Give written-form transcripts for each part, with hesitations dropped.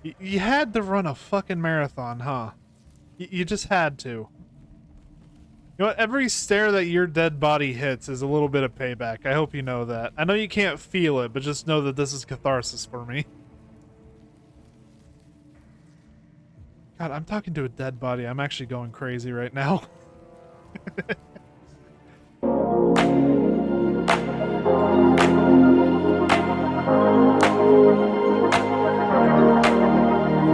You had to run a fucking marathon, huh? You just had to. You know what? Every stair that your dead body hits is a little bit of payback. I hope you know that. I know you can't feel it, but just know that this is catharsis for me. God, I'm talking to a dead body. I'm actually going crazy right now.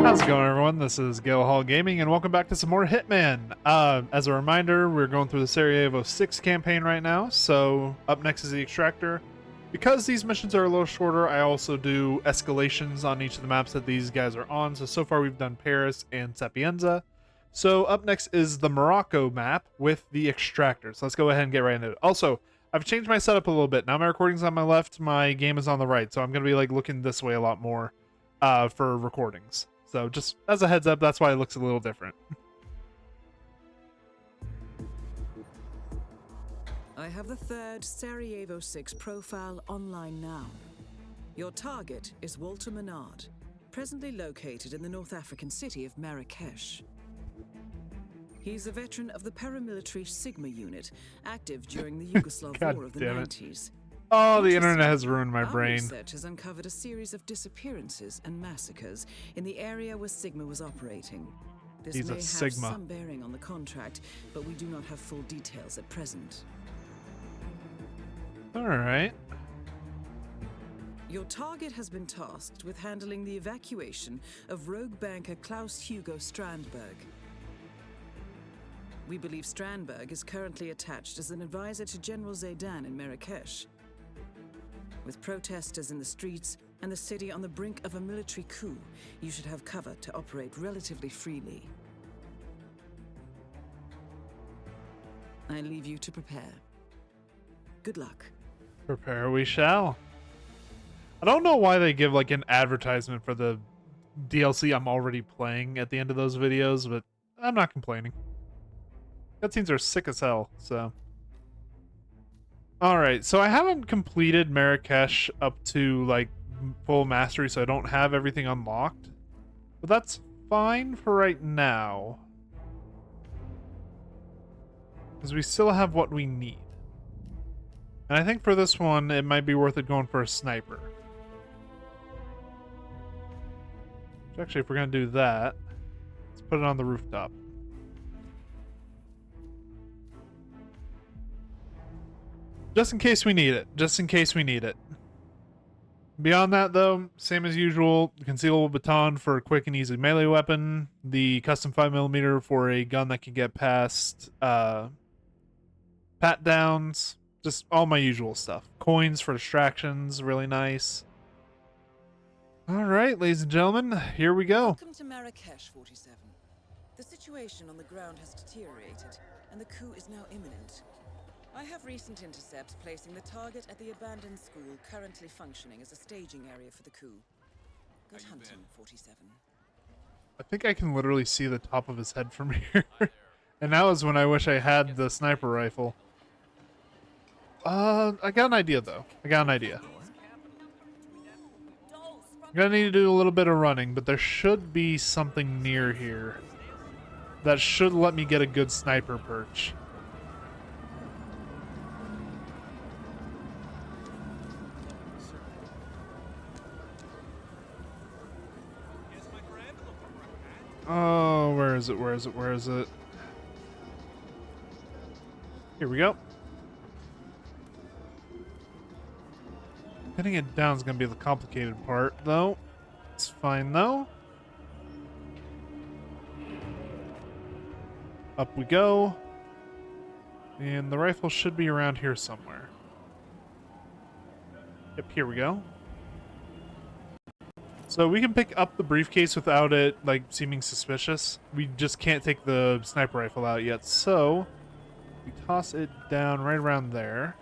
How's it going, everyone? This is Gale Hall Gaming, and welcome back to some more Hitman. As a reminder, we're going through the Sarajevo 6 campaign right now, so up next is the Extractor. Because these missions are a little shorter, I also do escalations on each of the maps that these guys are on. So far we've done Paris and Sapienza. So up next is the Morocco map with the Extractor. So let's go ahead and get right into it. Also, I've changed my setup a little bit. Now my recording's on my left, my game is on the right, so I'm going to be like looking this way a lot more for recordings. So just as a heads up, that's why it looks a little different. I have the third Sarajevo 6 profile online now. Your target is Walter Menard, presently located in the North African city of Marrakesh. He's a veteran of the paramilitary Sigma unit, active during the Yugoslav War of the 90s. Oh, the internet has ruined my Our brain. research has uncovered a series of disappearances and massacres in the area where Sigma was operating. This He's may a have Sigma. some bearing on the contract, but we do not have full details at present. All right. Your target has been tasked with handling the evacuation of rogue banker Klaus Hugo Strandberg. We believe Strandberg is currently attached as an advisor to General Zaidan in Marrakesh. With protesters in the streets and the city on the brink of a military coup, you should have cover to operate relatively freely. I leave you to prepare. Good luck. Prepare we shall. I don't know why they give like an advertisement for the DLC I'm already playing at the end of those videos, but I'm not complaining. Cutscenes are sick as hell, so. Alright, so I haven't completed Marrakesh up to like full mastery, so I don't have everything unlocked. But that's fine for right now. Because we still have what we need. And I think for this one, it might be worth it going for a sniper. Actually, if we're going to do that, let's put it on the rooftop. Just in case we need it. Just in case we need it. Beyond that, though, same as usual. Concealable baton for a quick and easy melee weapon. The custom 5mm for a gun that can get past pat downs. Just all my usual stuff. Coins for distractions, really nice. Alright, ladies and gentlemen, here we go. Welcome to Marrakesh, 47. The situation on the ground has deteriorated, and the coup is now imminent. I have recent intercepts placing the target at the abandoned school currently functioning as a staging area for the coup. Good hunting, 47. I think I can literally see the top of his head from here. And that was when I wish I had the sniper rifle. I got an idea, though. I got an idea. I'm gonna need to do a little bit of running, but there should be something near here that should let me get a good sniper perch. Oh, where is it? Where is it? Where is it? Here we go. Getting it down is going to be the complicated part, though. It's fine, though. Up we go. And the rifle should be around here somewhere. Yep, here we go. So we can pick up the briefcase without it, like, seeming suspicious. We just can't take the sniper rifle out yet, so we toss it down right around there.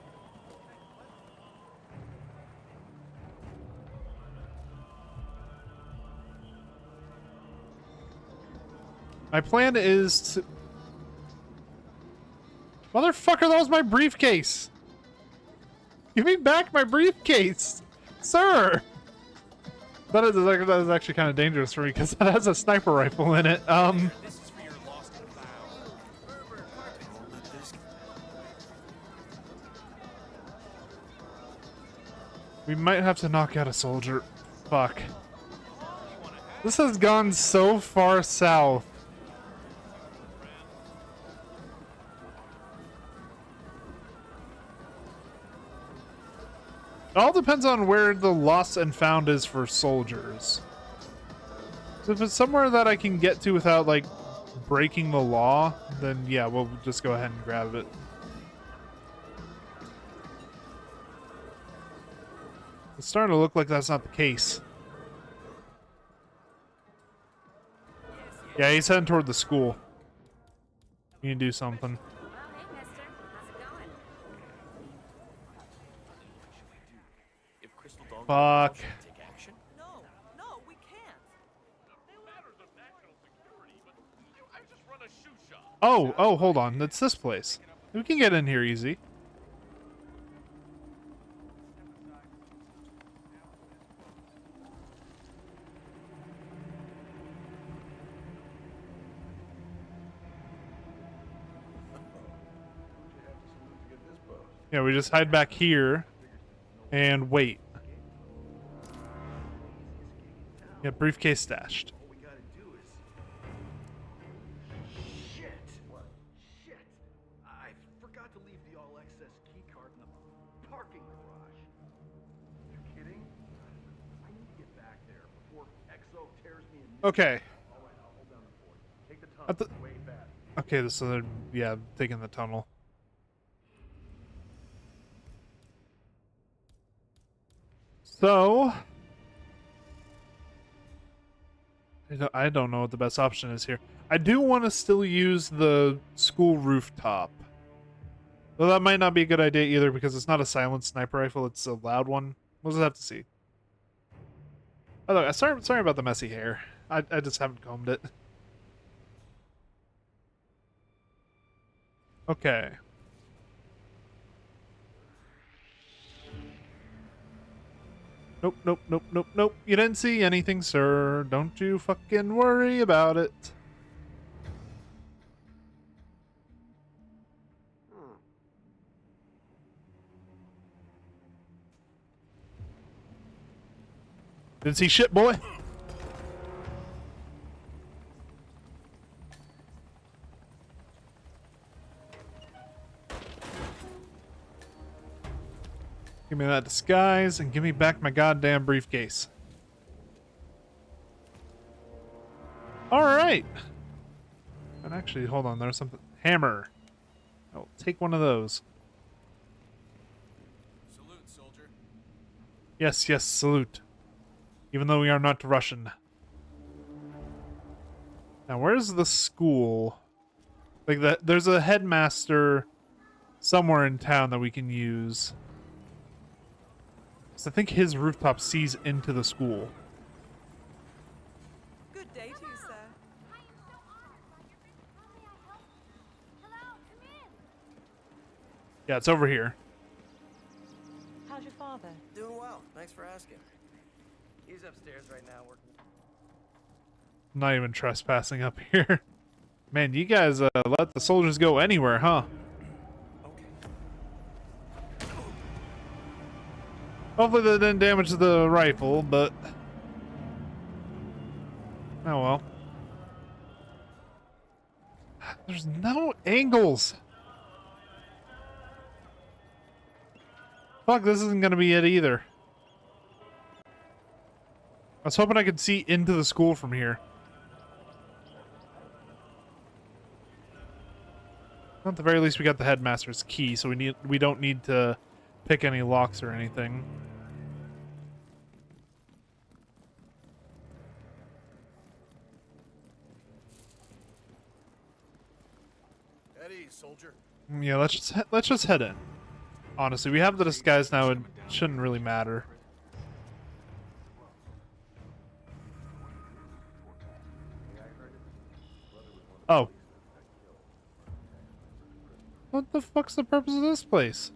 My plan is to... Motherfucker, that was my briefcase! Give me back my briefcase! Sir! That is actually kind of dangerous for me because that has a sniper rifle in it. This is for your lost and found. We might have to knock out a soldier. Fuck. This has gone so far south. It all depends on where the lost and found is for soldiers. So if it's somewhere that I can get to without, like, breaking the law, then yeah, we'll just go ahead and grab it. It's starting to look like that's not the case. Yeah, he's heading toward the school. You can do something. Well, hey, mister. How's it going? If Crystal Dawn Fuck. take action. No, we can't. Oh, hold on. It's this place. We can get in here easy. Yeah, we just hide back here and wait. Yeah, briefcase stashed. All we gotta do is... Shit! What? Shit! I forgot to leave the all-access keycard in the parking garage. You kidding? I need to get back there before XO tears me a new... Okay. All right, I'll hold down the fort. Take the At tunnel. the- Way back. Okay, so yeah, taking the tunnel. So I don't know what the best option is here. I do want to still use the school rooftop. Though that might not be a good idea either because it's not a silent sniper rifle, it's a loud one. We'll just have to see. Oh, look, sorry about the messy hair. I just haven't combed it. Okay. Nope. You didn't see anything, sir. Don't you fucking worry about it. Didn't see shit, boy. Give me that disguise and give me back my goddamn briefcase. Alright. And actually, hold on, there's something. Hammer. I'll take one of those. Salute, soldier. Yes, salute. Even though we are not Russian. Now, where's the school? Like that, there's a headmaster somewhere in town that we can use. So I think his rooftop sees into the school. Good day to you, sir. I am so honored by your visit. How may I help you? Hello, come in. Yeah, it's over here. How's your father? Doing well. Thanks for asking. He's upstairs right now working. I'm not even trespassing up here. Man, you guys let the soldiers go anywhere, huh? Okay. Hopefully that didn't damage the rifle, but... Oh well. There's no angles! Fuck, this isn't gonna be it either. I was hoping I could see into the school from here. At the very least, we got the headmaster's key, so we don't need to pick any locks or anything. Eddie, soldier. Yeah, let's just head in. Honestly, we have the disguise now. It shouldn't really matter. Oh. What the fuck's the purpose of this place?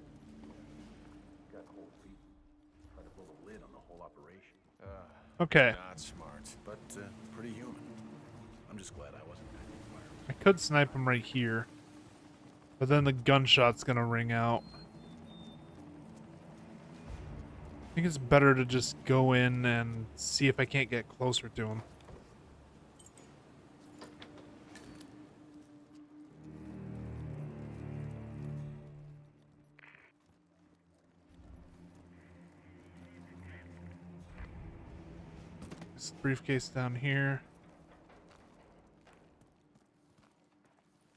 Got cold feet. Trying to blow the lid on the whole operation. Okay. Not smart, but pretty human. I'm just glad I wasn't back in the fire. I could snipe him right here. But then the gunshot's gonna ring out. I think it's better to just go in and see if I can't get closer to him. This briefcase down here.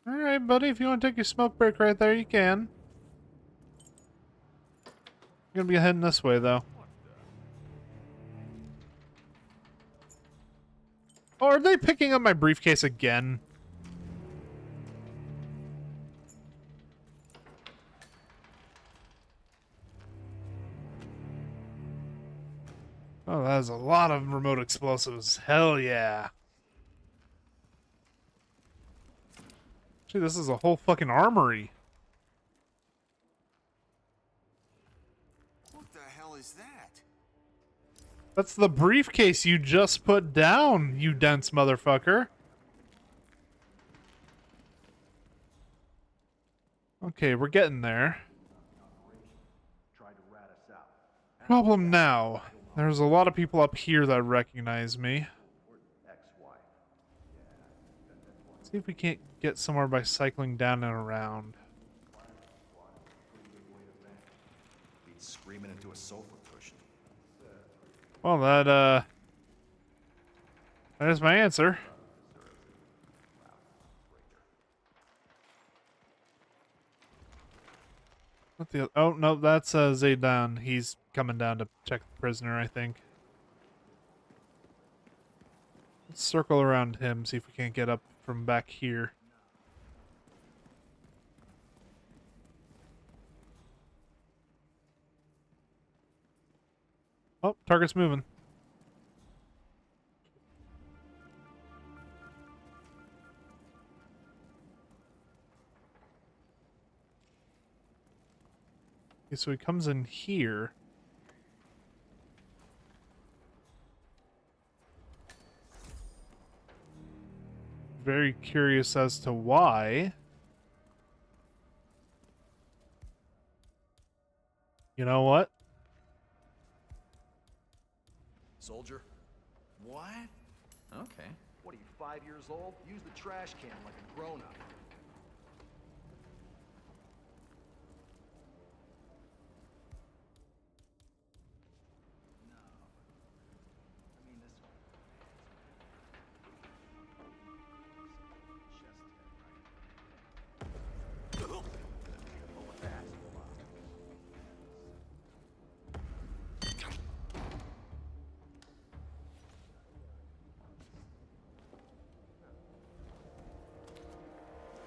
Alright, buddy, if you want to take your smoke break right there, you can. I'm gonna be heading this way, though. Oh, are they picking up my briefcase again? Oh, that is a lot of remote explosives. Hell yeah. Actually, this is a whole fucking armory. What the hell is that? That's the briefcase you just put down, you dense motherfucker. Okay, we're getting there. Problem now. There's a lot of people up here that recognize me. See if we can't get somewhere by cycling down and around. Beat screaming into a sofa cushion. Well, there's my answer. What the? Oh no, that's Zaydan. He's coming down to check the prisoner, I think. Let's circle around him, see if we can't get up from back here. Oh, target's moving. Okay, so he comes in here. Very curious as to why. You know what? Soldier? What? Okay. What are you, 5 years old? Use the trash can like a grown-up.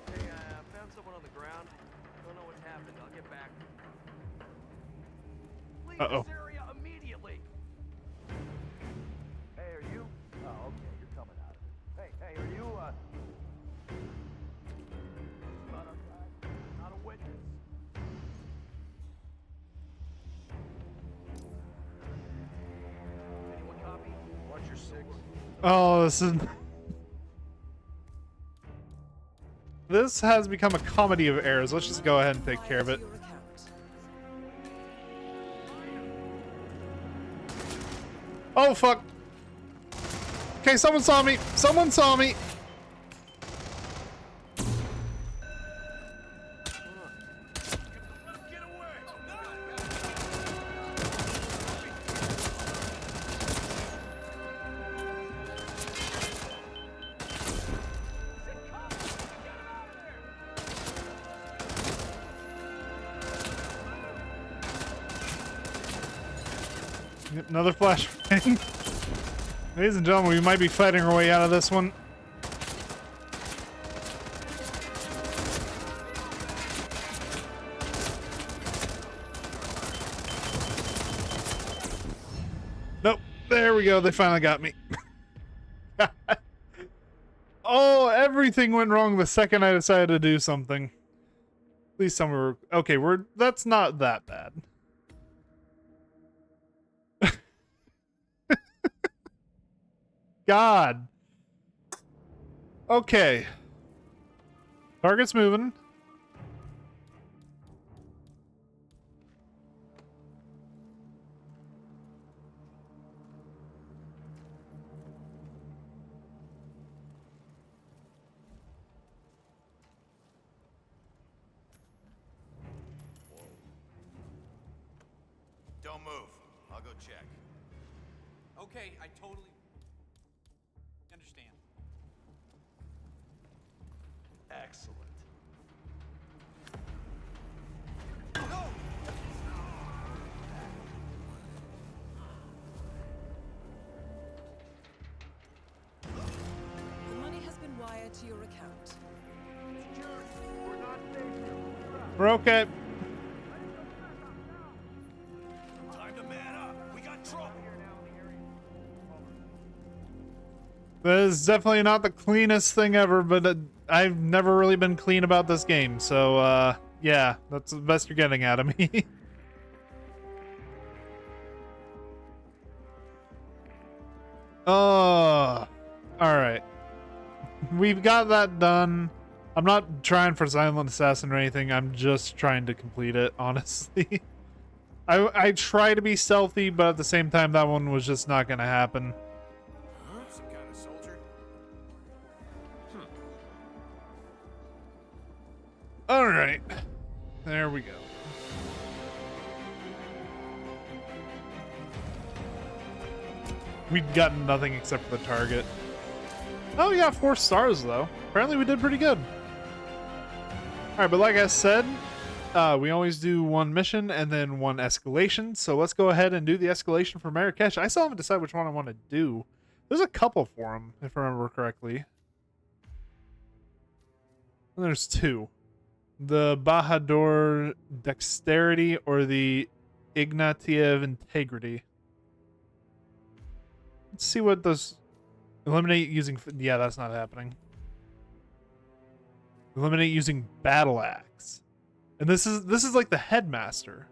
Hey, found someone on the ground. Don't know what's happened. I'll get back. Leave Uh-oh. this area immediately. Hey, are you? Oh, okay, you're coming out of it. Hey, are you, Not a guy, not a witness. Anyone copy? Watch your six. Oh, this has become a comedy of errors. Let's just go ahead and take care of it. Your account. Oh, fuck. Okay, someone saw me. Someone saw me. Yep, another flashbang. Ladies and gentlemen, we might be fighting our way out of this one. Nope. There we go. They finally got me. Oh, everything went wrong the second I decided to do something. Please tell me we're... Okay, that's not that bad. God. Okay. Target's moving. Don't move. I'll go check. Okay, I totally understand. Excellent. The money has been wired to your account. We're not safe here. We're okay. Time to man up. We got trouble. This is definitely not the cleanest thing ever, but I've never really been clean about this game. So, yeah, that's the best you're getting out of me. Oh, all right. We've got that done. I'm not trying for Silent Assassin or anything. I'm just trying to complete it, honestly. I try to be stealthy, but at the same time, that one was just not going to happen. Huh? Some kind of soldier? All right. There we go. We'd gotten nothing except for the target. Oh, we got 4 stars, though. Apparently we did pretty good. Alright, but like I said, we always do one mission and then one escalation. So let's go ahead and do the escalation for Marrakesh. I still haven't decided which one I want to do. There's a couple for them, if I remember correctly. And there's 2. The Bahadur Dexterity or the Ignatiev Integrity. Let's see what those... Eliminate using... Yeah, that's not happening. Eliminate using Battle Axe. And this is like the Headmaster.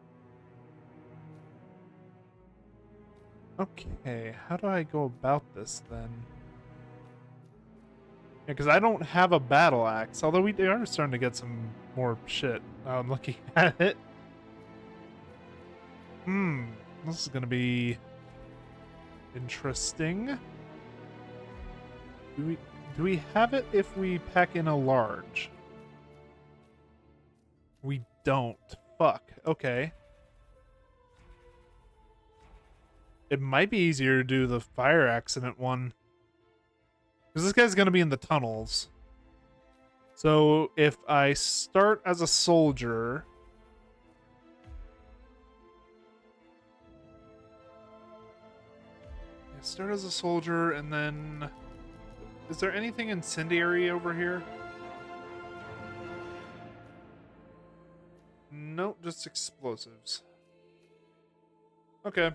Okay, how do I go about this then? Yeah, because I don't have a Battle Axe. Although we are starting to get some more shit. Now I'm looking at it. This is going to be... interesting. Do we have it if we pack in a large? We don't. Fuck. Okay. It might be easier to do the fire accident one. Because this guy's going to be in the tunnels. So if I start as a soldier... Start as a soldier, and then... Is there anything incendiary over here? Nope, just explosives. Okay.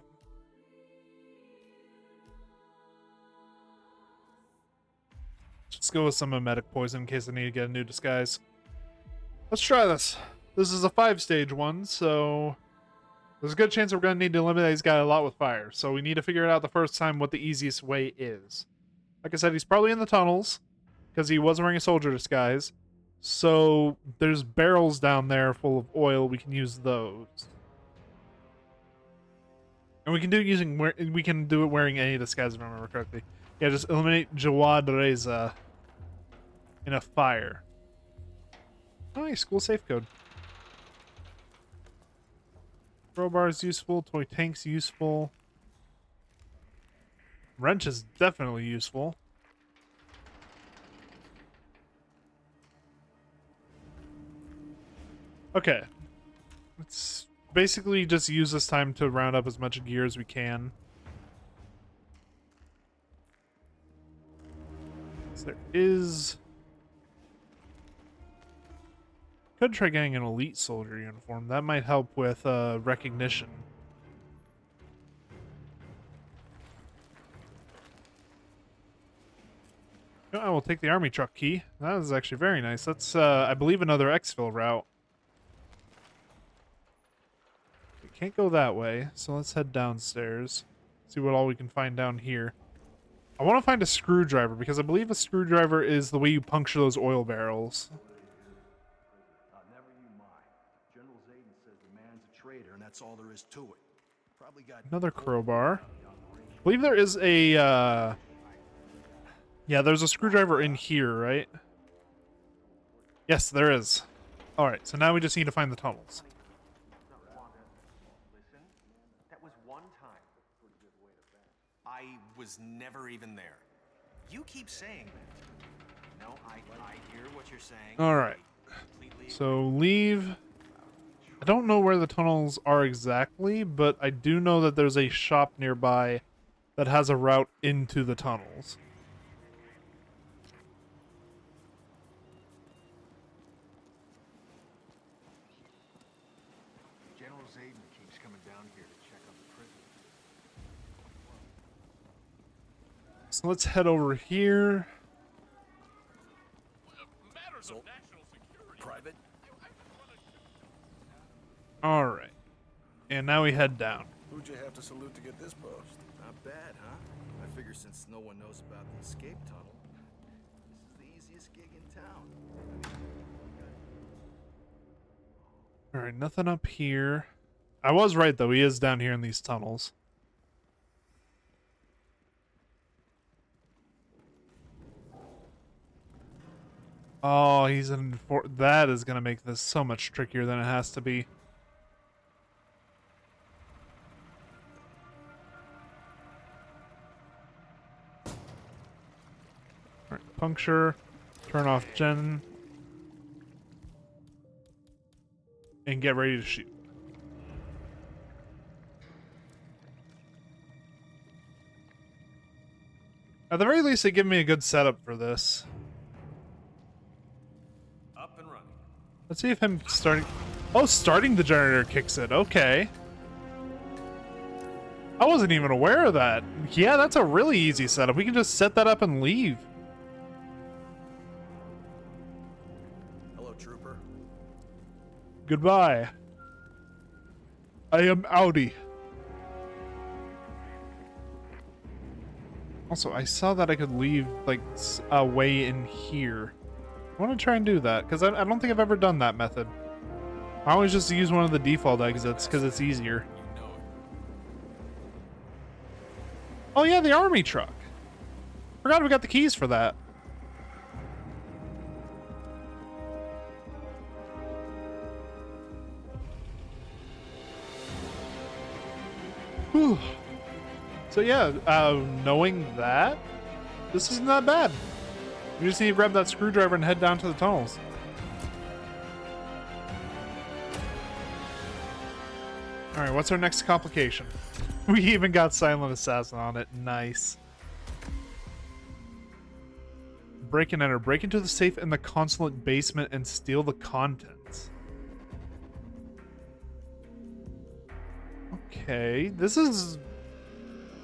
Let's go with some emetic poison in case I need to get a new disguise. Let's try this. This is a 5-stage one, so... There's a good chance we're going to need to eliminate this guy a lot with fire, so we need to figure it out the first time what the easiest way is. Like I said, he's probably in the tunnels, because he was wearing a soldier disguise. So there's barrels down there full of oil. We can use those. And we can do it wearing any disguise if I remember correctly. Yeah, just eliminate Jawad Reza in a fire. Nice, cool safe code. Crowbar is useful. Toy tank's useful. Wrench is definitely useful. Okay. Let's basically just use this time to round up as much gear as we can. So there is... Could try getting an elite soldier uniform. That might help with recognition. Oh, I will take the army truck key. That is actually very nice. That's, I believe, another exfil route. We can't go that way, so let's head downstairs. See what all we can find down here. I want to find a screwdriver because I believe a screwdriver is the way you puncture those oil barrels. Never you mind. General Zayden says the man's a traitor, and that's all there is to it. Probably got Another crowbar. I believe there is a, yeah, there's a screwdriver in here, right? Yes, there is. Alright, so now we just need to find the tunnels. Listen, that was one time. I was never even there. You keep saying that. No, I hear what you're saying. Alright. Completely. So leave. I don't know where the tunnels are exactly, but I do know that there's a shop nearby that has a route into the tunnels. General Zayden keeps coming down here to check on the prisoners. So let's head over here. Private? Alright. And now we head down. Who'd you have to salute to get this post? Not bad, huh? I figure since no one knows about the escape tunnel, this is the easiest gig in town. Alright, nothing up here. I was right, though. He is down here in these tunnels. Oh, he's in... That is going to make this so much trickier than it has to be. Alright, puncture. Turn off gen. And get ready to shoot. At the very least, they give me a good setup for this. Up and running. Let's see if him starting... Oh, starting the generator kicks it. Okay. I wasn't even aware of that. Yeah, that's a really easy setup. We can just set that up and leave. Hello, trooper. Goodbye. I am Audi. Also, I saw that I could leave, like, a way in here. I want to try and do that, because I don't think I've ever done that method. I always just use one of the default exits, because it's easier. You know it. Oh yeah, the army truck. Forgot we got the keys for that. Whew. So yeah, knowing that, this isn't that bad. We just need to grab that screwdriver and head down to the tunnels. Alright, what's our next complication? We even got Silent Assassin on it. Nice. Break and enter. Break into the safe in the consulate basement and steal the contents. Okay, this is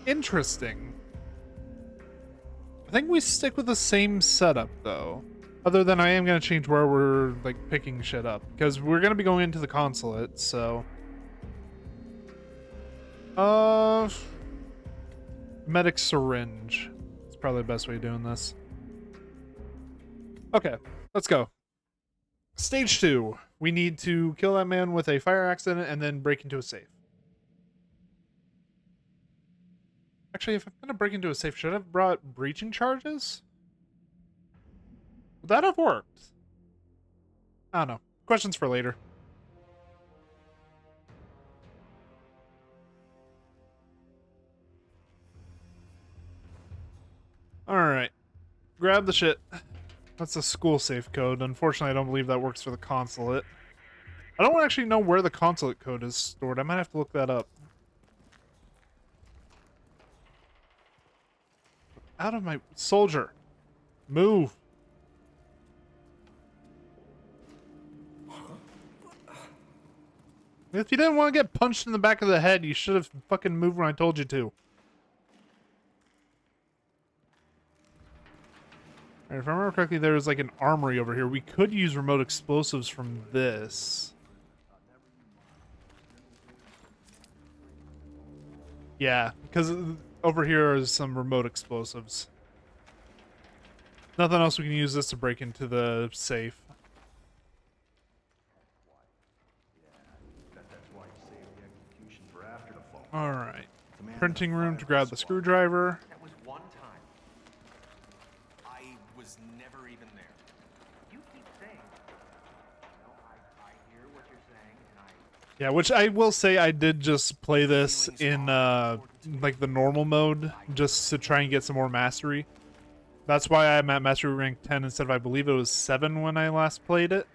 interesting. I think we stick with the same setup, though. Other than I am going to change where we're, like, picking shit up. Because we're going to be going into the consulate, so... medic syringe. It's probably the best way of doing this. Okay, let's go. Stage 2. We need to kill that man with a fire accident and then break into a safe. Actually, if I'm gonna break into a safe, should I have brought breaching charges? Would that have worked? I don't know. Questions for later. Alright. Grab the shit. That's a school safe code. Unfortunately, I don't believe that works for the consulate. I don't actually know where the consulate code is stored. I might have to look that up. Out of my... Soldier. Move. If you didn't want to get punched in the back of the head, you should have fucking moved when I told you to. Alright, if I remember correctly, there was like an armory over here. We could use remote explosives from this. Yeah, because over here is some remote explosives. Nothing else we can use this to break into the safe. That's why you save the execution for after the fall. All right. Command Printing the room to fire grab the squad. screwdriver. That was one time. I was never even there. You keep saying that. No, I hear what you're saying, and Yeah, which I will say I did just play this in like the normal mode just to try and get some more mastery. That's why I'm at mastery rank 10 instead of I believe it was 7 when I last played it.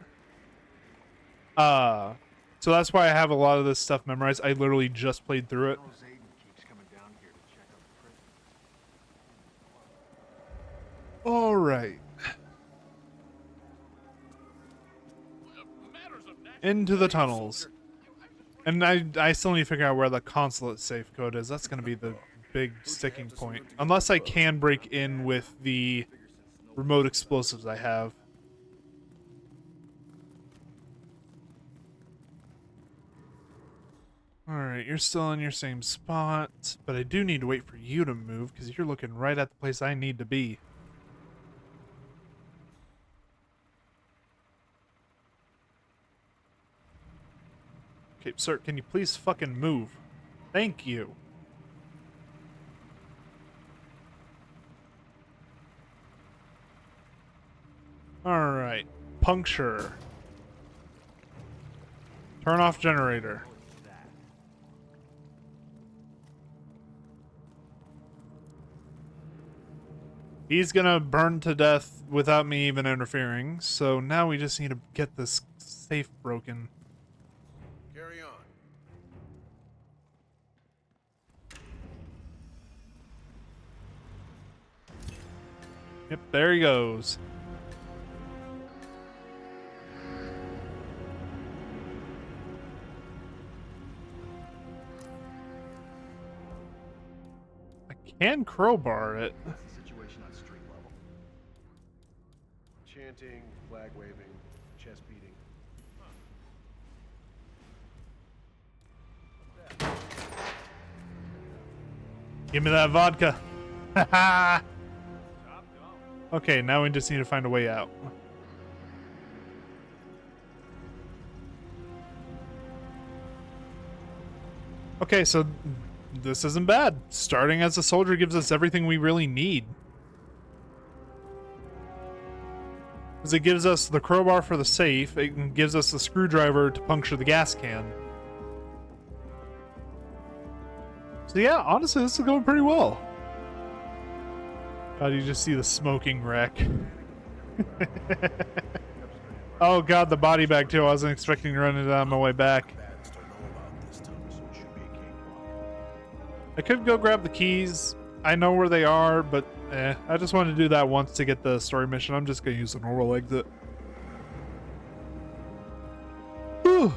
So that's why I have a lot of this stuff memorized. I literally just played through it. General Zayden keeps coming down here to check on the prison. All right. Into the tunnels. And I still need to figure out where the consulate safe code is. That's going to be the big sticking point. Unless I can break in with the remote explosives I have. Alright, you're still in your same spot. But I do need to wait for you to move because you're looking right at the place I need to be. Okay, sir, can you please fucking move? Thank you. Alright. Puncture. Turn off generator. He's gonna burn to death without me even interfering, so now we just need to get this safe broken. Carry on. Yep, there he goes. I can crowbar it. What's the situation on street level? Chanting, flag waving, chest beating. Give me that vodka. Haha. Okay, now we just need to find a way out. Okay, so this isn't bad. Starting as a soldier gives us everything we really need. Because it gives us the crowbar for the safe, it gives us the screwdriver to puncture the gas can. So yeah, honestly, this is going pretty well. God, you just see the smoking wreck. Oh god, the body bag too. I wasn't expecting to run it on my way back. Bads don't know about this, Thomas, so it should be a cakewalk. I could go grab the keys. I know where they are, but I just wanted to do that once to get the story mission. I'm just gonna use the normal exit. Whew.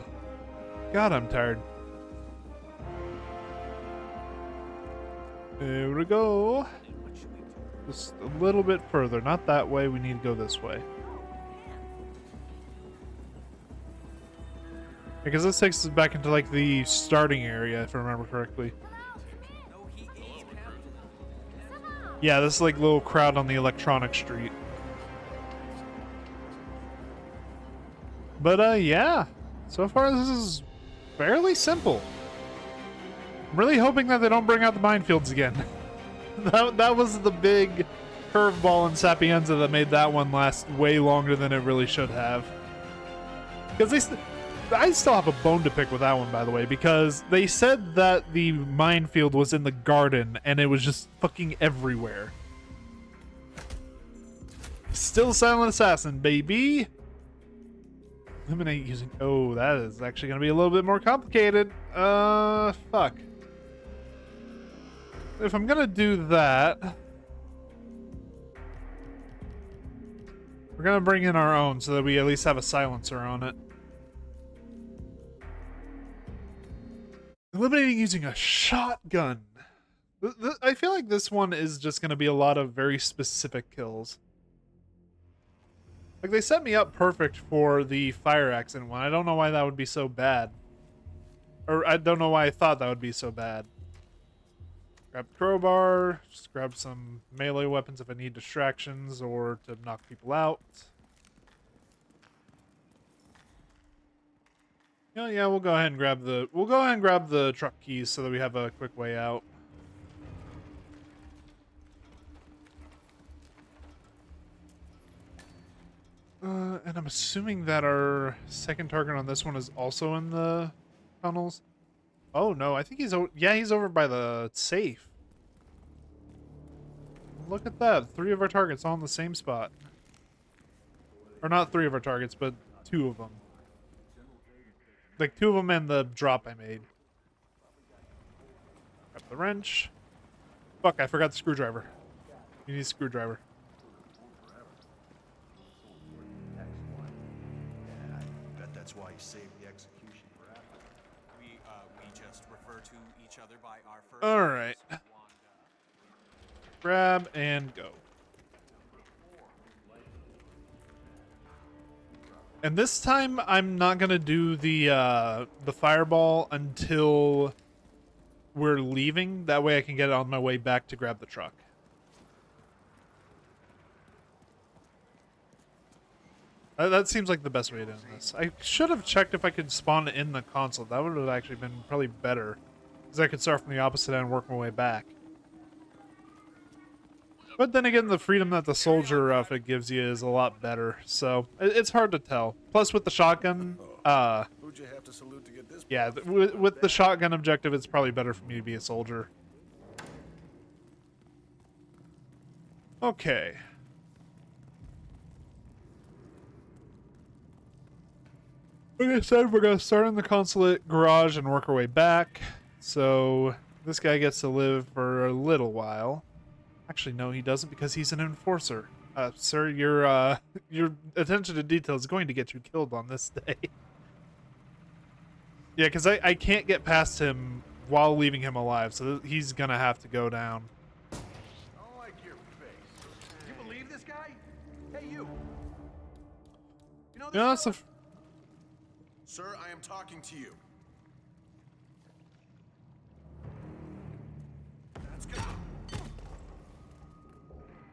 God, I'm tired. There we go. Just a little bit further. Not that way. We need to go this way. Because this takes us back into like the starting area, if I remember correctly. Yeah, this is like little crowd on the electronic street. But yeah, so far this is fairly simple. I'm really hoping that they don't bring out the minefields again. that was the big curveball in Sapienza that made that one last way longer than it really should have. Because I still have a bone to pick with that one, by the way, because they said that the minefield was in the garden and it was just fucking everywhere. Still Silent Assassin, baby! Eliminate using... Oh, that is actually going to be a little bit more complicated. Fuck. If I'm going to do that... We're going to bring in our own so that we at least have a silencer on it. Eliminating using a shotgun. I feel like this one is just going to be a lot of very specific kills. Like, they set me up perfect for the fire accident one. I don't know why that would be so bad. Or I don't know why I thought that would be so bad. Grab the crowbar. Just grab some melee weapons if I need distractions or to knock people out. Yeah, we'll go ahead and grab the truck keys so that we have a quick way out. And I'm assuming that our second target on this one is also in the tunnels. Oh no, I think he's over by the safe. Look at that. 3 of our targets all in the same spot. Or not 3 of our targets, but 2 of them. Like 2 of them and the drop I made. Grab the wrench. Fuck, I forgot the screwdriver. You need a screwdriver. Yeah, I bet that's why you saved the execution for after. We just refer to each other by our first All names. right. Wanda. Grab and go. And this time I'm not gonna do the fireball until we're leaving. That way I can get on my way back to grab the truck. That seems like the best way of doing this. I should have checked if I could spawn it in the console. That would have actually been probably better, because I could start from the opposite end and work my way back. But then again, the freedom that the soldier outfit gives you is a lot better, so it's hard to tell. Plus, with the shotgun, Who'd you have to salute to get this? yeah, with the shotgun objective, it's probably better for me to be a soldier. Okay. Like I said, we're going to start in the consulate garage and work our way back. So this guy gets to live for a little while. Actually, no, he doesn't, because he's an enforcer. Sir, your attention to detail is going to get you killed on this day. Yeah, because I can't get past him while leaving him alive, so he's going to have to go down. I don't like your face. You believe this guy? Hey, you. You know this Yeah, that's fella? Sir, I am talking to you. Let's go.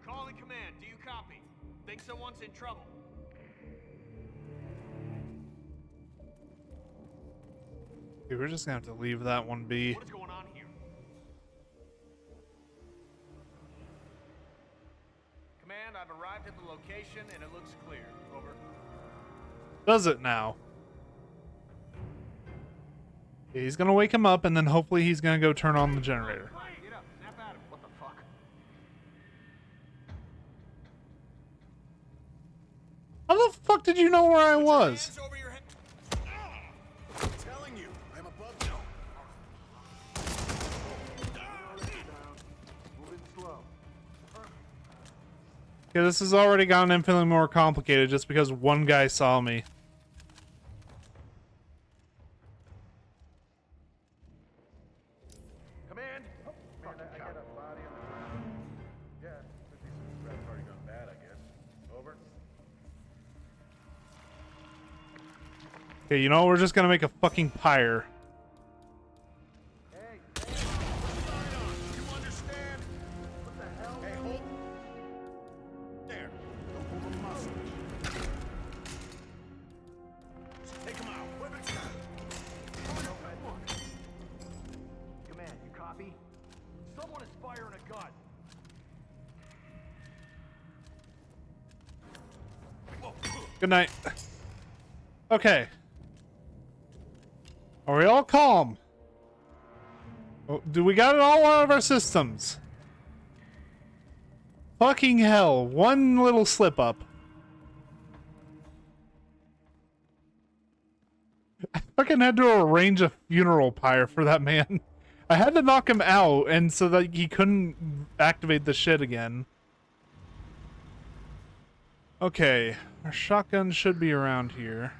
Calling command. Do you copy? Think someone's in trouble. Okay, we're just going to have to leave that one be. What is going on here? Command, I've arrived at the location and it looks clear. Over. Does it now? Okay, he's going to wake him up, and then hopefully he's going to go turn on the generator. Get up. Snap at him. What the fuck? How the fuck did you know where I was? Hands over your head. I'm telling you, I'm above you. Moving slow. Okay, this has already gotten infinitely more complicated just because one guy saw me. Command. Man, I got a body on the ground. Yeah, could be some crap already gone bad, I guess. Over. Okay, you know, we're just gonna make a fucking pyre. Hey, You understand? what the hell? Hey, hold. There. Don't move a muscle. Just take him out. Weapons down. Command, you copy? Someone is firing a gun. Good night. Okay. Are we all calm? Oh, do we got it all out of our systems? Fucking hell. One little slip up. I fucking had to arrange a funeral pyre for that man. I had to knock him out, and so that he couldn't activate the shit again. Okay, our shotgun should be around here.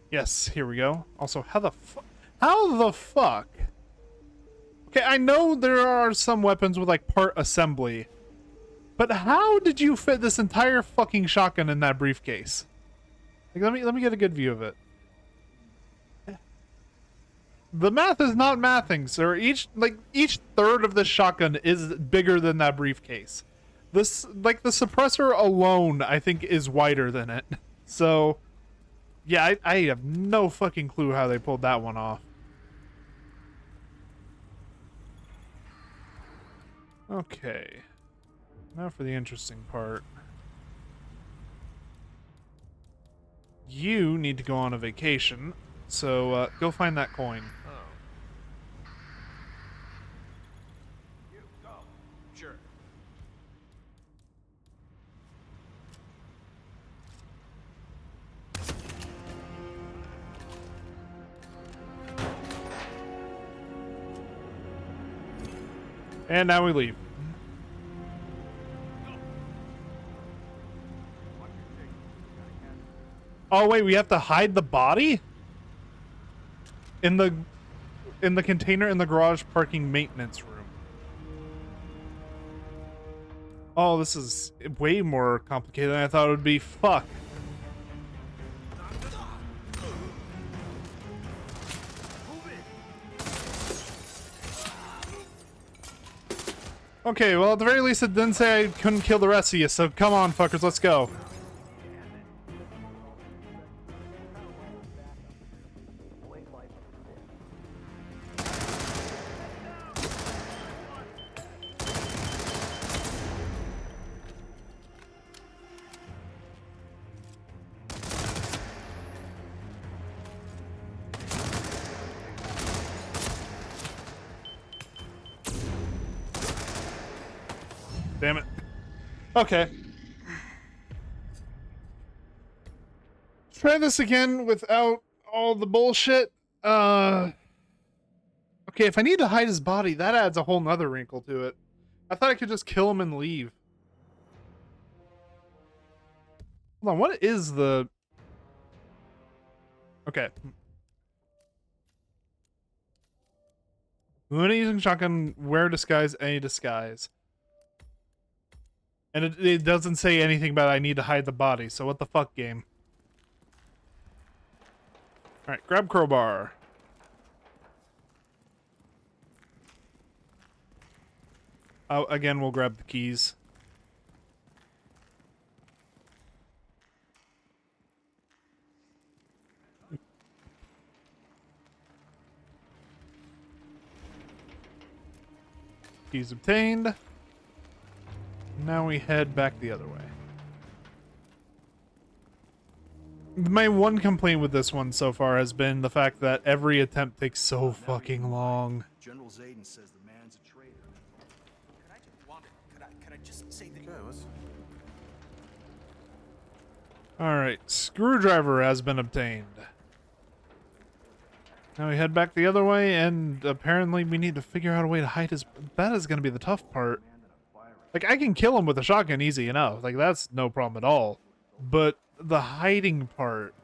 Yes, here we go. Also, how the fuck? Okay, I know there are some weapons with like part assembly, but how did you fit this entire fucking shotgun in that briefcase? Like, let me get a good view of it. The math is not mathing, sir. Each third of the shotgun is bigger than that briefcase. This, like, the suppressor alone, I think, is wider than it. So, yeah, I have no fucking clue how they pulled that one off. Okay. Now for the interesting part. You need to go on a vacation, so go find that coin. You go. Sure. And now we leave. Oh wait, we have to hide the body? In the container in the garage parking maintenance room. Oh, this is way more complicated than I thought it would be. Fuck. Okay, well, at the very least, it didn't say I couldn't kill the rest of you, so come on, fuckers, let's go. Damn it. Okay. Try this again without all the bullshit. Okay, if I need to hide his body, that adds a whole nother wrinkle to it. I thought I could just kill him and leave. Hold on, what is the... Okay. When using shotgun, wear disguise, any disguise. And it doesn't say anything about I need to hide the body, so what the fuck, game? Alright, grab crowbar. Oh, again, we'll grab the keys. Keys obtained. Now we head back the other way. My one complaint with this one so far has been the fact that every attempt takes so fucking long. General Zayden says the man's a traitor. Could I just say that? Okay, let's... Alright, screwdriver has been obtained. Now we head back the other way, and apparently we need to figure out a way to hide his... That is going to be the tough part. Like, I can kill him with a shotgun easy enough. Like, that's no problem at all. But the hiding part...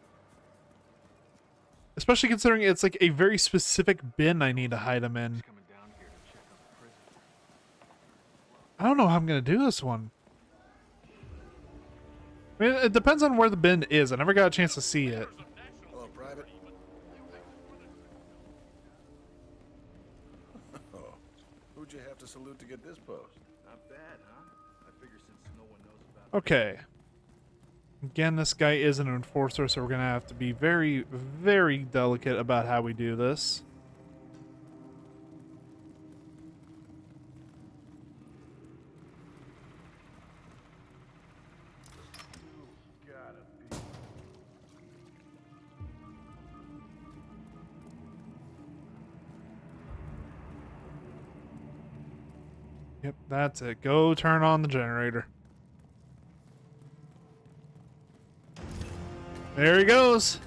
Especially considering it's like a very specific bin I need to hide him in. I don't know how I'm going to do this one. I mean, it depends on where the bin is. I never got a chance to see it. Hello, Private. Oh, who'd you have to salute to get this post? Not bad, huh? I figure since no one knows about Okay. Again, this guy is an enforcer, so we're going to have to be very, very delicate about how we do this. Yep, that's it. Go turn on the generator. There he goes.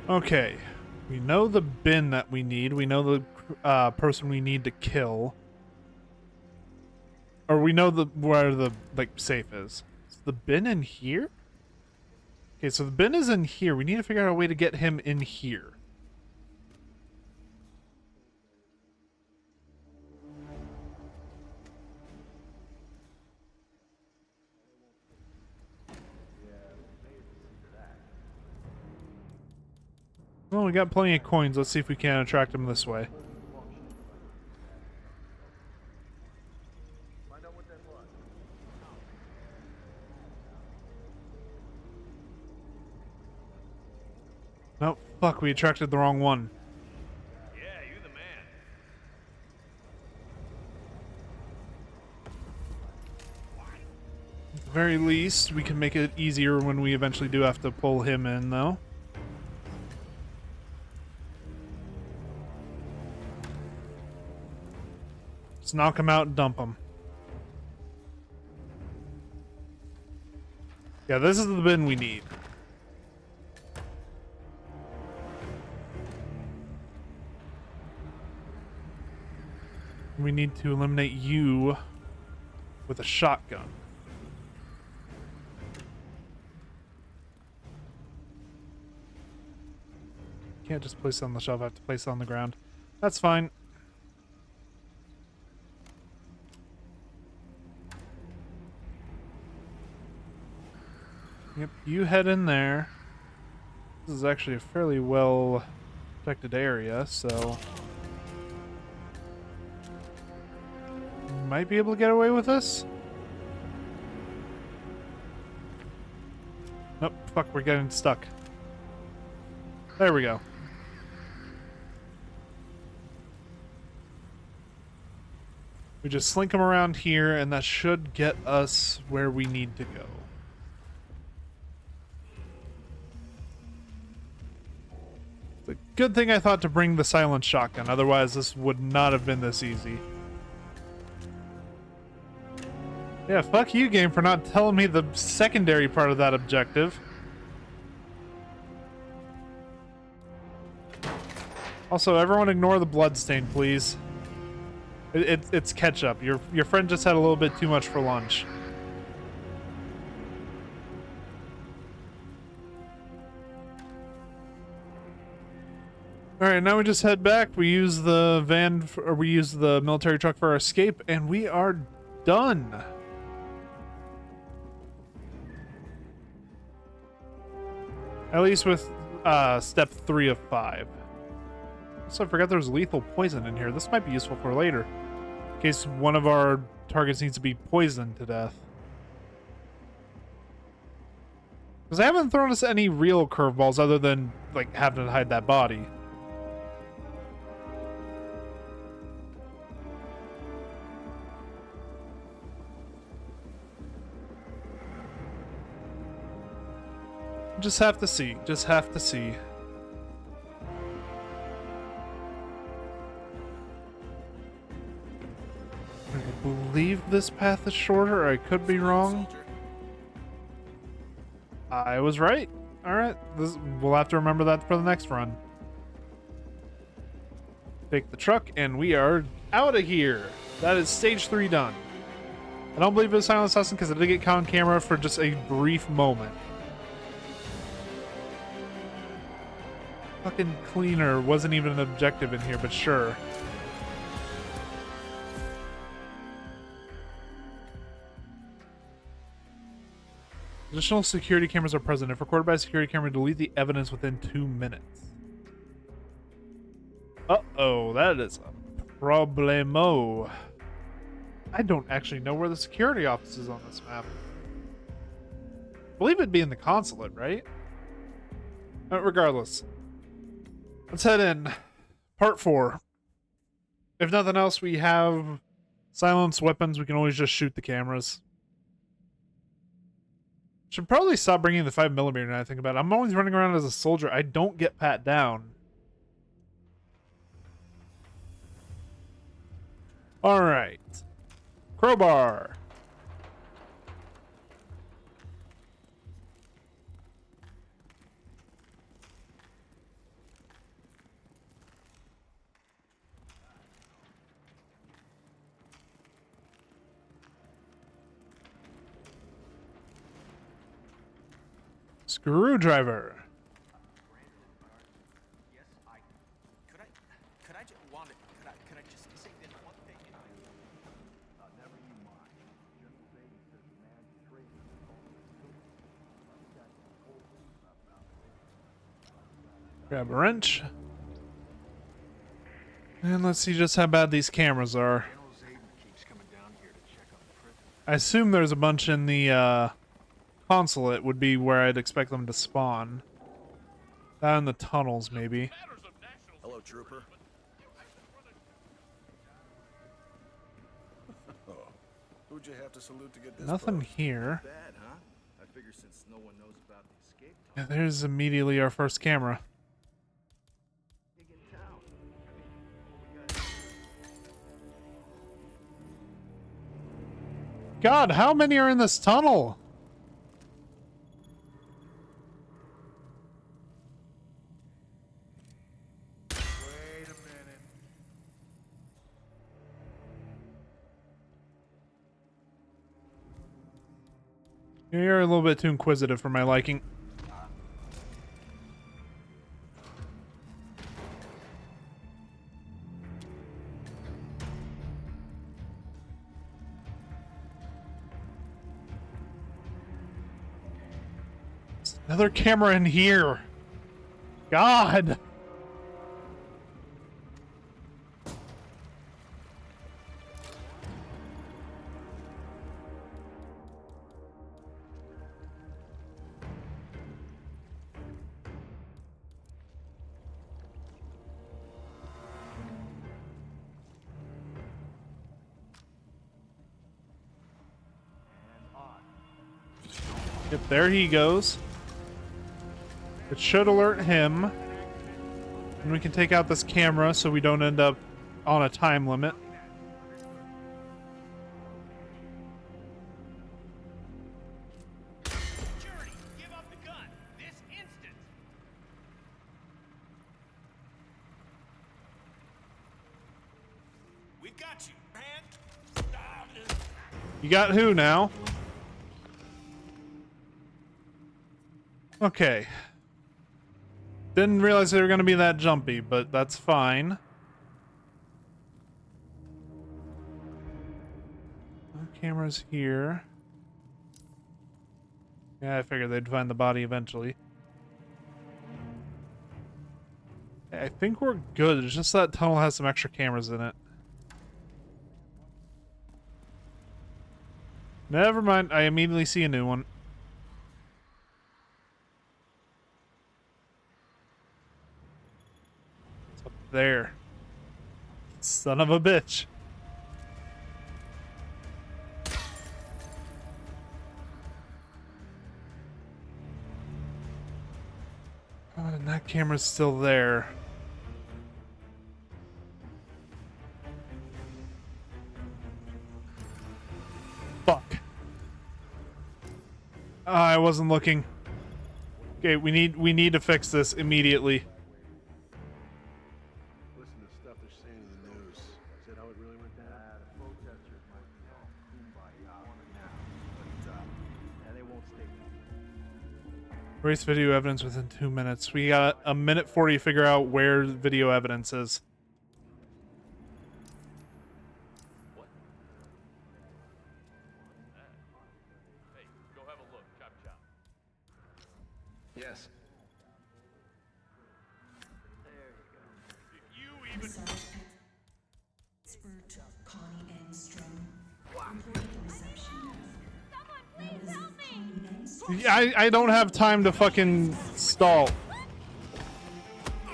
Okay. We know the bin that we need. We know the person we need to kill. Or we know where the safe is. Is the bin in here? Okay, so the bin is in here. We need to figure out a way to get him in here. Well, we got plenty of coins. Let's see if we can attract him this way. Find out what that was. Nope. Fuck, we attracted the wrong one. Yeah, you the man. At the very least, we can make it easier when we eventually do have to pull him in, though. Let's knock him out and dump him. Yeah, this is the bin we need. We need to eliminate you with a shotgun. Can't just place it on the shelf, I have to place it on the ground. That's fine. Yep, you head in there. This is actually a fairly well protected area, so might be able to get away with this. Nope, fuck, we're getting stuck. There we go. We just slink them around here, and that should get us where we need to go. It's a good thing I thought to bring the silent shotgun, otherwise this would not have been this easy. Yeah, fuck you, game, for not telling me the secondary part of that objective. Also, everyone ignore the bloodstain, please. It's ketchup. Your friend just had a little bit too much for lunch. All right, now we just head back. We use the van, or we use the military truck for our escape, and we are done. At least with step 3 of 5. Also, I forgot there was lethal poison in here. This might be useful for later, in case one of our targets needs to be poisoned to death. Because I haven't thrown us any real curveballs other than, like, having to hide that body. Just have to see. Just have to see. I believe this path is shorter. I could be wrong. I was right. Alright. We'll have to remember that for the next run. Take the truck, and we are out of here. That is stage 3 done. I don't believe it was Silent Assassin because I did get caught on camera for just a brief moment. Fucking cleaner wasn't even an objective in here, but sure. Additional security cameras are present. If recorded by a security camera, delete the evidence within 2 minutes. Uh-oh, that is a problemo. I don't actually know where the security office is on this map. I believe it'd be in the consulate, right? Regardless. Let's head in. Part 4. If nothing else, we have silenced weapons. We can always just shoot the cameras. Should probably stop bringing the 5mm now I think about it. I'm always running around as a soldier. I don't get pat down. Alright. Crowbar. Screwdriver. Yes, could I just want it? Could I just say this one thing? Never you mind. Just say he says the man traded the Grab a wrench. And let's see just how bad these cameras are. I assume there's a bunch in the consulate would be where I'd expect them to spawn. Down in the tunnels, maybe. Hello, trooper. Oh, who'd you have to salute to get this? Nothing post? here. Bad, huh? I figure since no one knows about the escape Yeah, there's immediately our first camera. gig in town. I mean, God, how many are in this tunnel? Wait a minute. You're a little bit too inquisitive for my liking. There's another camera in here. God. Yep, there he goes. It should alert him. And we can take out this camera so we don't end up on a time limit. Security, give up the gun. This instant. We got you, man. You got who now? Okay. Didn't realize they were going to be that jumpy, but that's fine. No cameras here. Yeah, I figured they'd find the body eventually. I think we're good. It's just that tunnel has some extra cameras in it. Never mind. I immediately see a new one. It's up there. Son of a bitch. Oh, and that camera's still there. Fuck. I wasn't looking. Okay, we need to fix this immediately. Listen to stuff they're saying in the news. Is that how it really went down? The protesters might be all kumbaya now, but they won't stay. Erase video evidence within 2 minutes. We got a minute 40 to figure out where the video evidence is. yes. Expert Connie Engstrom reported the reception. Someone please help me! I don't have time to fucking stall.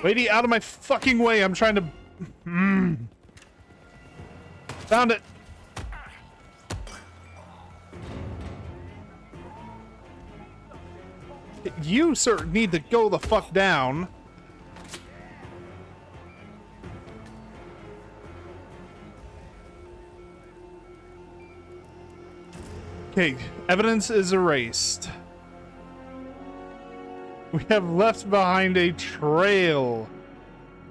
Lady, out of my fucking way. I'm trying to... Found it. You, sir, need to go the fuck down. Okay, evidence is erased. We have left behind a trail.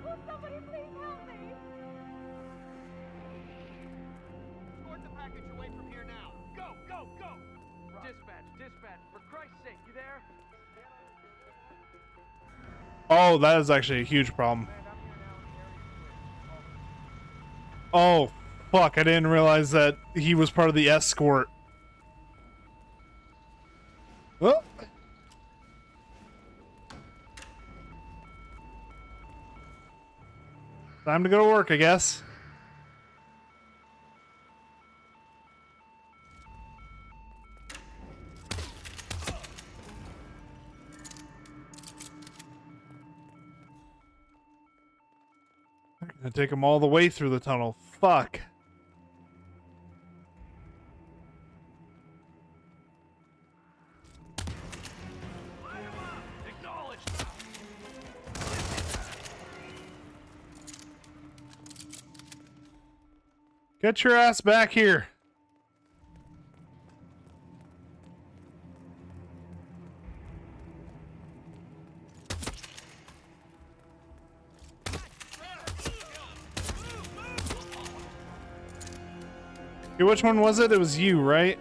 Will somebody please help me? Escort the package away from here now. Go, go, go! Dispatch, for Christ's sake, you there? Oh, that is actually a huge problem. Oh, fuck, I didn't realize that he was part of the escort. Oh. Time to go to work, I guess. I'm gonna take them all the way through the tunnel. Fuck. Get your ass back here. Okay, which one was it? It was you, right?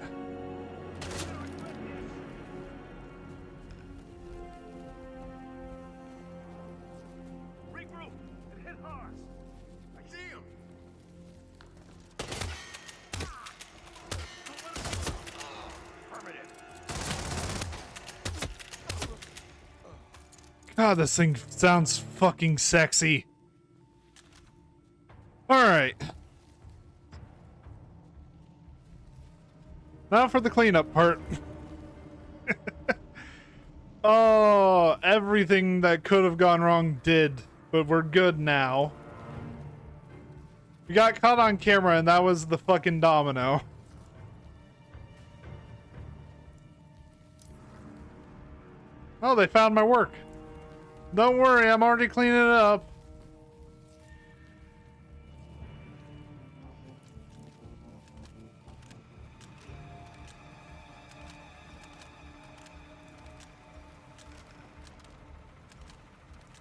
Regroup and hit hard. I see him. God, this thing sounds fucking sexy. Alright. Now for the cleanup part. Oh, everything that could have gone wrong did, but we're good now. We got caught on camera and that was the fucking domino. Oh, they found my work. Don't worry, I'm already cleaning it up.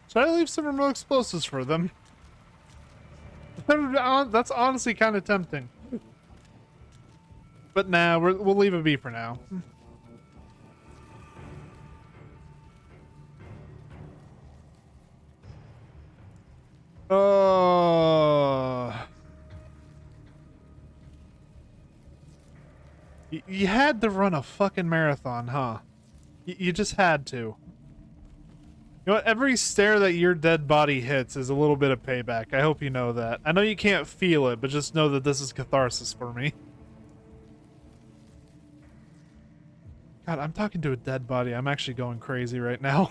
Should I leave some remote explosives for them? That's honestly kind of tempting. But nah, we'll leave it be for now. Oh. You had to run a fucking marathon, huh? You just had to. You know what? Every stair that your dead body hits is a little bit of payback. I hope you know that. I know you can't feel it, but just know that this is catharsis for me. God, I'm talking to a dead body. I'm actually going crazy right now.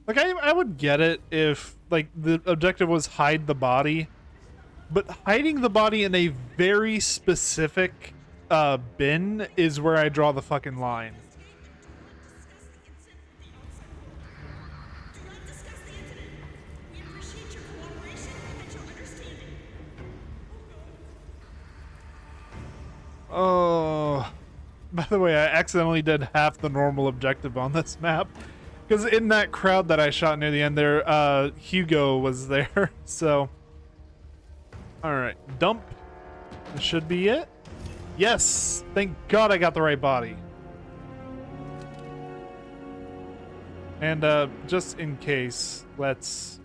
Like, I would get it if, like, the objective was hide the body. But hiding the body in a very specific bin is where I draw the fucking line. Oh. By the way, I accidentally did half the normal objective on this map. Because in that crowd that I shot near the end there, Hugo was there, so... Alright, dump. This should be it. Yes! Thank God I got the right body. And, just in case, let's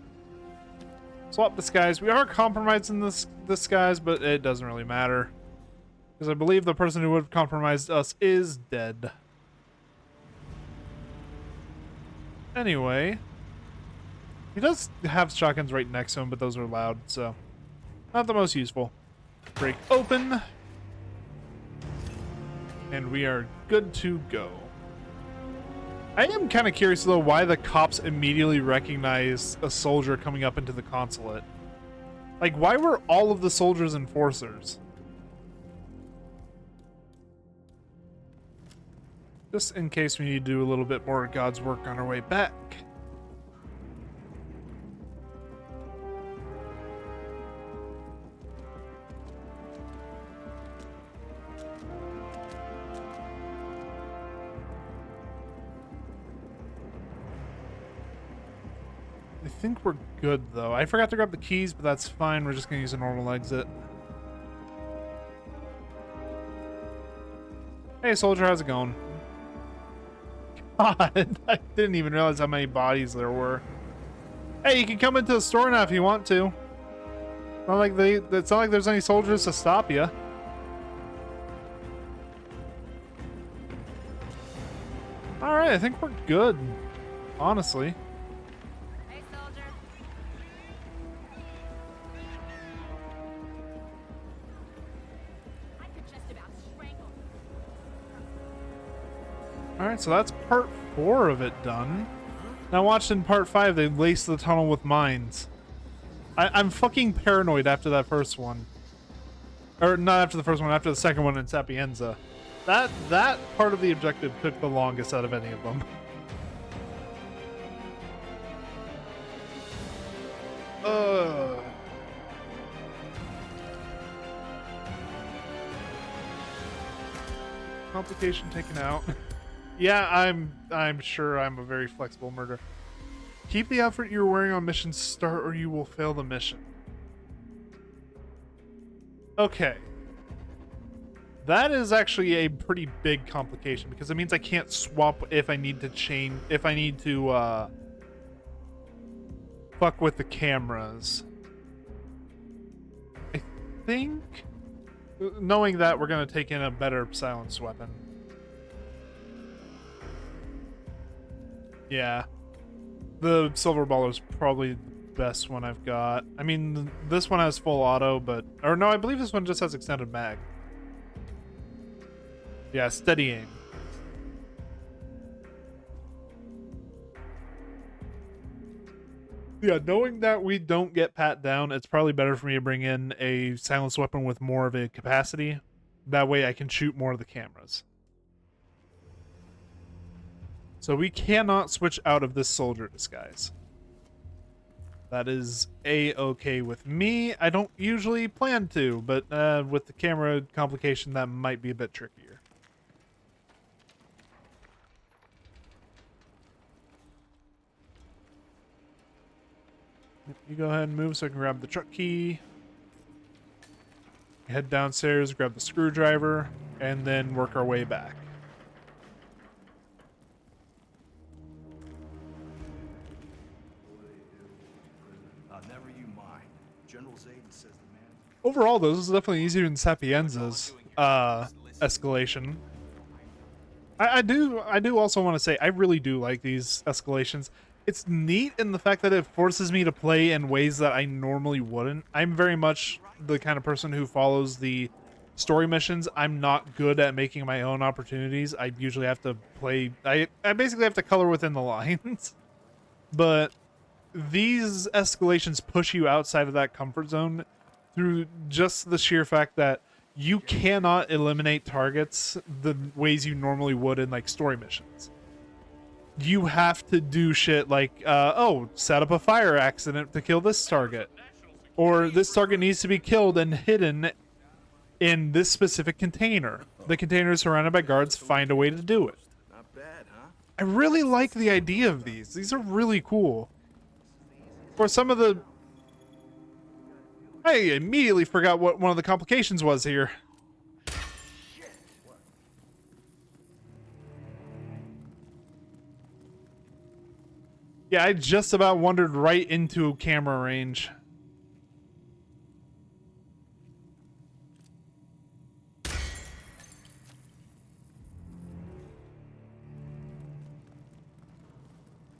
swap disguise. We are compromised in this disguise, but it doesn't really matter. Because I believe the person who would have compromised us is dead. Anyway. He does have shotguns right next to him, but those are loud, so... Not the most useful. Break open. And we are good to go. I am kind of curious, though, why the cops immediately recognize a soldier coming up into the consulate. Like, why were all of the soldiers enforcers? Just in case we need to do a little bit more of God's work on our way back. I think we're good, though. I forgot to grab the keys, but that's fine. We're just going to use a normal exit. Hey, soldier, how's it going? God, I didn't even realize how many bodies there were. Hey, you can come into the store now if you want to. It's not like there's any soldiers to stop you. All right, I think we're good. Honestly. Hey, soldier. I could just about strangle. All right, so that's part 4 of it done. Now watch in part 5, they lace the tunnel with mines. I'm fucking paranoid after that first one. Or not after the first one, after the second one in Sapienza. That part of the objective took the longest out of any of them. Complication taken out. Yeah, I'm sure I'm a very flexible murderer. Keep the outfit you're wearing on mission start or you will fail the mission. Okay. That is actually a pretty big complication because it means I can't swap if I need to fuck with the cameras. I think knowing that we're gonna take in a better silenced weapon. Yeah. The silver ball is probably the best one I've got. I mean, this one has full auto, but... Or no, I believe this one just has extended mag. Yeah, steady aim. Yeah, knowing that we don't get pat down, it's probably better for me to bring in a silenced weapon with more of a capacity. That way I can shoot more of the cameras. So we cannot switch out of this soldier disguise. That is a-okay with me. I don't usually plan to, but with the camera complication, that might be a bit trickier. You go ahead and move so I can grab the truck key. Head downstairs, grab the screwdriver, and then work our way back. Never you mind. General Zayden says the man. Overall, though, this is definitely easier than Sapienza's escalation. I do also want to say I really do like these escalations. It's neat in the fact that it forces me to play in ways that I normally wouldn't. I'm very much the kind of person who follows the story missions. I'm not good at making my own opportunities. I usually have to play... I basically have to color within the lines. But these escalations push you outside of that comfort zone through just the sheer fact that you cannot eliminate targets the ways you normally would in like story missions. You have to do shit like, set up a fire accident to kill this target. Or this target needs to be killed and hidden in this specific container. The container is surrounded by guards, find a way to do it. Not bad, huh? I really like the idea of these. These are really cool. For some of the... I immediately forgot what one of the complications was here. Yeah, I just about wandered right into camera range.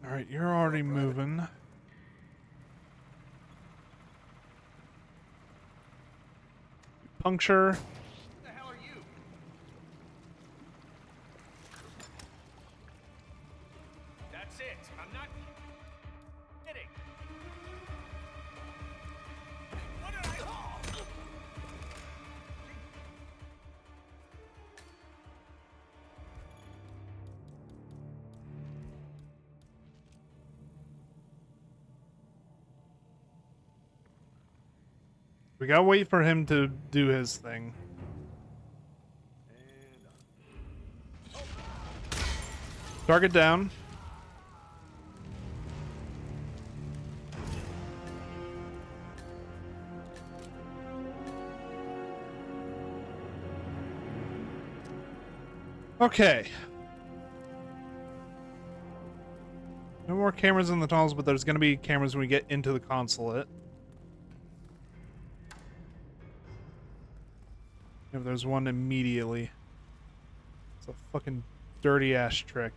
Alright, you're already moving. Puncture. Who the hell are you? That's it. I'm not kidding. What did I... We gotta wait for him to do his thing. Target down. Okay. No more cameras in the tunnels, but there's gonna be cameras when we get into the consulate. If there's one immediately. It's a fucking dirty ass trick.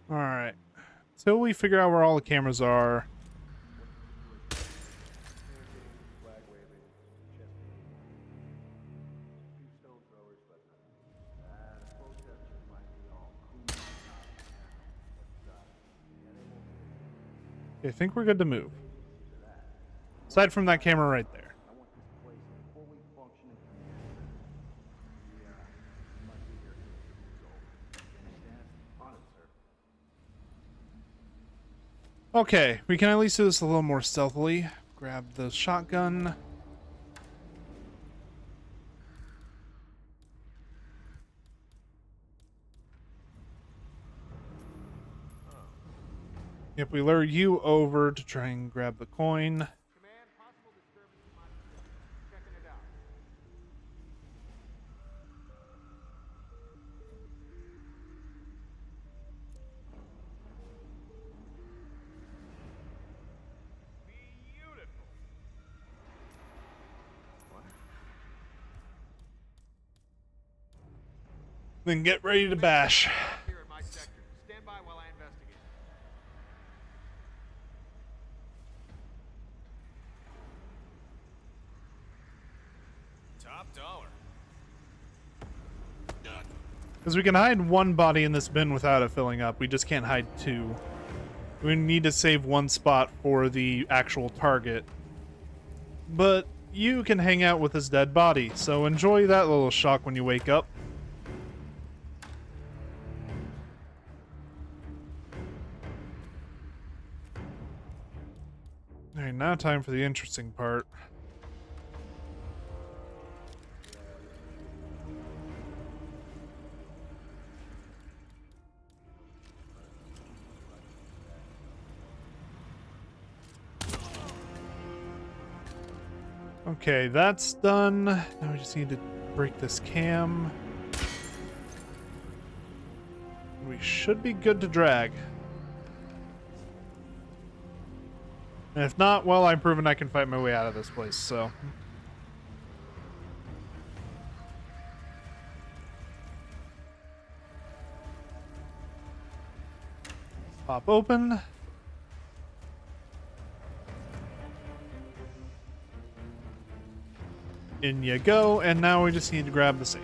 All right. Till we figure out where all the cameras are. Flag waving, chest beating. Few stone throwers, but the protesters might be all cool Okay, I think we're good to move. Aside from that camera right there. I want this place a fully functioning command center. You must be here till the is over. You understand? On it, sir. Okay, we can at least do this a little more stealthily. Grab the shotgun. Yep, we lure you over to try and grab the coin. Command, possible disturbance in my position. Checking it out. Beautiful. Then get ready to bash. Here in my sector. Stand by while I investigate. Top dollar. Because we can hide one body in this bin without it filling up. We just can't hide two. We need to save one spot for the actual target. But you can hang out with his dead body, so enjoy that little shock when you wake up. Alright, now time for the interesting part. Okay, that's done. Now we just need to break this cam. We should be good to drag. And if not, well, I've proven I can fight my way out of this place, so. Pop open. In you go, and now we just need to grab the safe.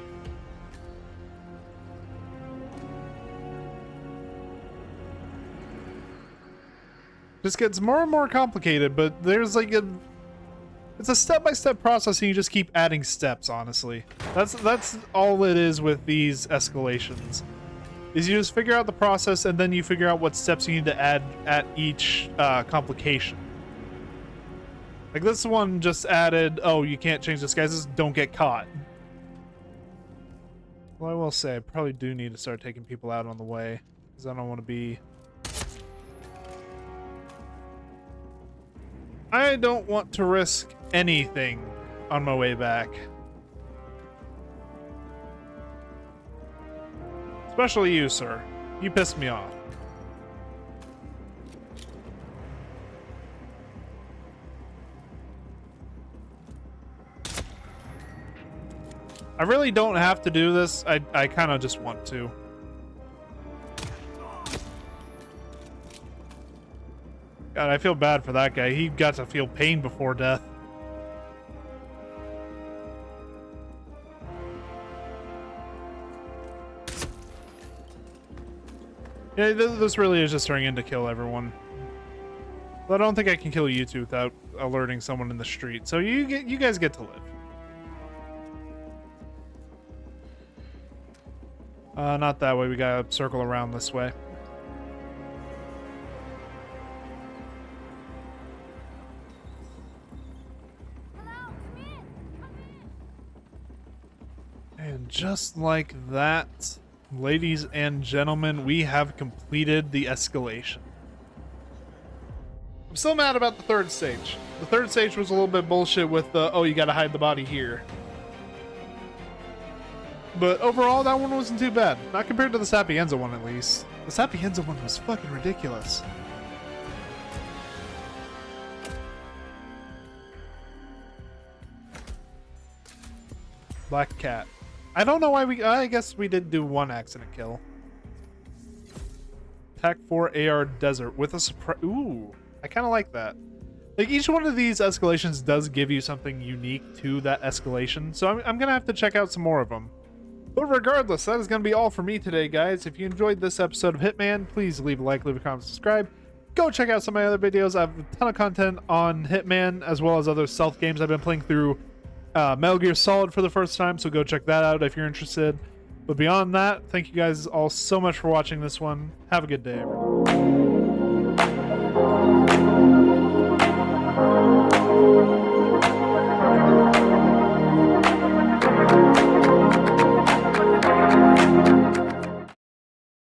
This gets more and more complicated, but there's like it's a step-by-step process and you just keep adding steps, honestly. That's all it is with these escalations. Is you just figure out the process and then you figure out what steps you need to add at each complication. Like this one just added, oh, you can't change disguises, don't get caught. Well, I will say, I probably do need to start taking people out on the way, because I don't want to be... I don't want to risk anything on my way back. Especially you, sir. You pissed me off. I really don't have to do this. I kind of just want to. God, I feel bad for that guy. He got to feel pain before death. Yeah, this really is just turning in to kill everyone. But I don't think I can kill you two without alerting someone in the street. So you guys get to live. Not that way. We gotta circle around this way. Hello, come in! Come in! And just like that, ladies and gentlemen, we have completed the escalation. I'm still mad about the third stage. The third stage was a little bit bullshit with the, oh, you gotta hide the body here. But overall, that one wasn't too bad. Not compared to the Sapienza one, at least. The Sapienza one was fucking ridiculous. Black Cat. I don't know why I guess we did do one accident kill. Tech 4 AR Desert with a surprise. Ooh, I kind of like that. Like, each one of these escalations does give you something unique to that escalation, so I'm going to have to check out some more of them. But regardless, that is going to be all for me today, guys. If you enjoyed this episode of Hitman, please leave a like, leave a comment, subscribe. Go check out some of my other videos. I have a ton of content on Hitman, as well as other stealth games. I've been playing through Metal Gear Solid for the first time, so go check that out if you're interested. But beyond that, thank you guys all so much for watching this one. Have a good day, everyone.